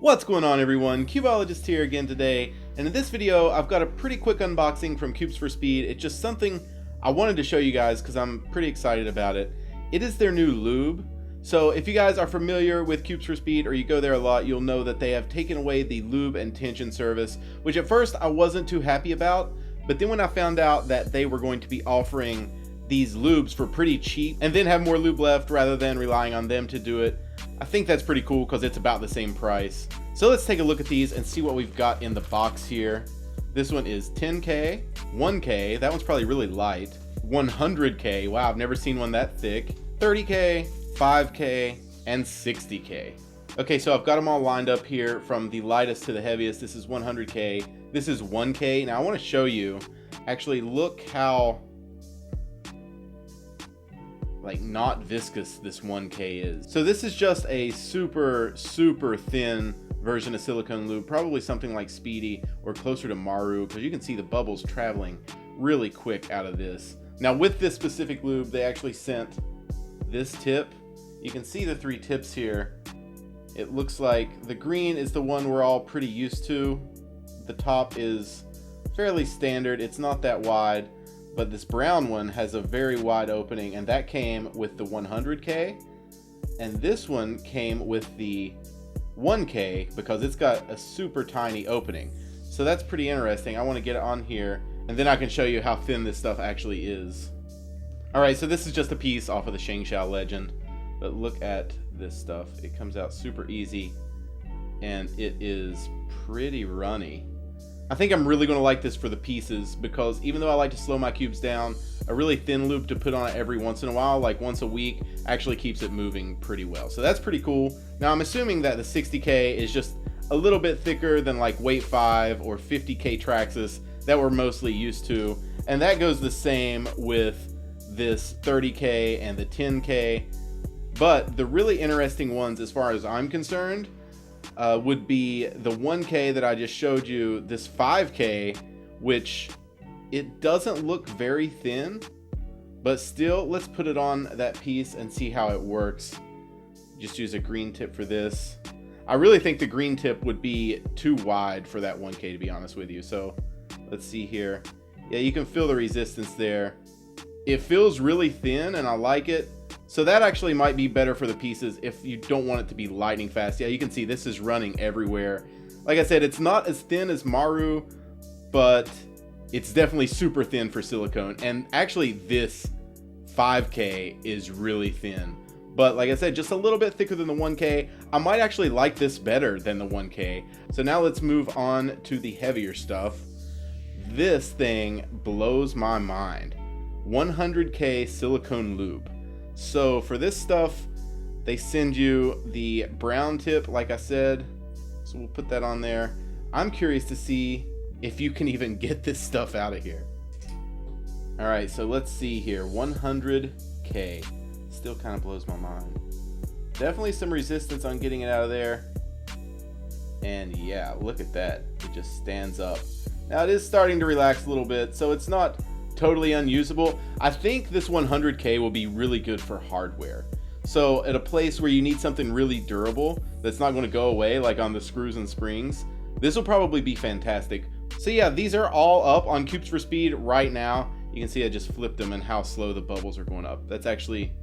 What's going on, everyone? Cubeologist here again today, and in this video I've got a pretty quick unboxing from Cubes4Speed. It's just something I wanted to show you guys because I'm pretty excited about it. It is their new lube. So if you guys are familiar with Cubes4Speed or you go there a lot, you'll know that they have taken away the lube and tension service, which at first I wasn't too happy about, but then when I found out that they were going to be offering these lubes for pretty cheap and then have more lube left rather than relying on them to do it, I think that's pretty cool because it's about the same price. So let's take a look at these and see what we've got in the box here. This one is 10K, 1K, that one's probably really light, 100K, wow, I've never seen one that thick, 30K, 5K, and 60K. Okay, so I've got them all lined up here from the lightest to the heaviest. This is 100K, this is 1K. Now I want to show you, actually look how not viscous this 1K is. So this is just a super thin version of silicone lube, probably something like Speedy or closer to Maru, because you can see the bubbles traveling really quick out of this. Now with this specific lube, they actually sent this tip. You can see the 3 tips here. It looks like the green is the one we're all pretty used to. The top is fairly standard, it's not that wide. But this brown one has a very wide opening, and that came with the 100K, and this one came with the 1K because it's got a super tiny opening. So that's pretty interesting. I want to get it on here and then I can show you how thin this stuff actually is. Alright, so this is just a piece off of the Shangshao Legend, but look at this stuff. It comes out super easy and it is pretty runny. I think I'm really going to like this for the pieces because even though I like to slow my cubes down, a really thin lube to put on it every once in a while, like once a week, actually keeps it moving pretty well. So that's pretty cool. Now I'm assuming that the 60K is just a little bit thicker than like Weight 5 or 50K Traxxas that we're mostly used to. And that goes the same with this 30K and the 10K. But the really interesting ones as far as I'm concerned would be the 1K that I just showed you, this 5K, which it doesn't look very thin, but still, let's put it on that piece and see how it works. Just use a green tip for this. I really think the green tip would be too wide for that 1K, to be honest with you. So let's see here. Yeah, you can feel the resistance there. It feels really thin and I like it. So that actually might be better for the pieces if you don't want it to be lightning fast. Yeah, you can see this is running everywhere. Like I said, it's not as thin as Maru, but it's definitely super thin for silicone. And actually this 5K is really thin. But like I said, just a little bit thicker than the 1K. I might actually like this better than the 1K. So now let's move on to the heavier stuff. This thing blows my mind. 100K silicone lube. So for this stuff, they send you the brown tip, like I said, so we'll put that on there. I'm curious to see if you can even get this stuff out of here. All right, so let's see here, 100K, still kind of blows my mind. Definitely some resistance on getting it out of there. And yeah, look at that, it just stands up. Now it is starting to relax a little bit, so it's not totally unusable. I think this 100K will be really good for hardware. So at a place where you need something really durable that's not going to go away, like on the screws and springs, this will probably be fantastic. So yeah, these are all up on Cubes4Speed right now. You can see I just flipped them and how slow the bubbles are going up. That's actually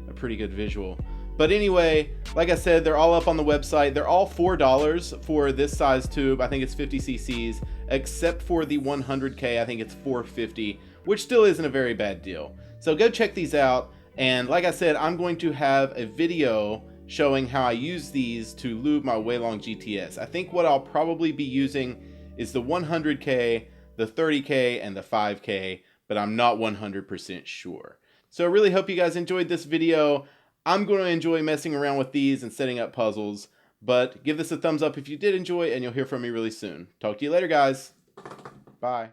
a pretty good visual. But anyway, like I said, they're all up on the website. They're all $4 for this size tube. I think it's 50 cc's, except for the 100K. I think it's $4.50, which still isn't a very bad deal. So go check these out. And like I said, I'm going to have a video showing how I use these to lube my Waylong GTS. I think what I'll probably be using is the 100K, the 30K, and the 5K, but I'm not 100% sure. So I really hope you guys enjoyed this video. I'm going to enjoy messing around with these and setting up puzzles, but give this a thumbs up if you did enjoy, and you'll hear from me really soon. Talk to you later, guys. Bye.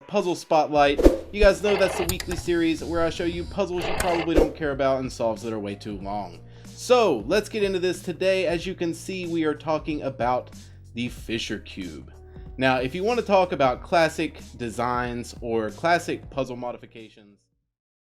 Puzzle Spotlight. You guys know that's the weekly series where I show you puzzles you probably don't care about and solves that are way too long. So let's get into this today. As you can see, we are talking about the Fisher Cube. Now, if you want to talk about classic designs or classic puzzle modifications,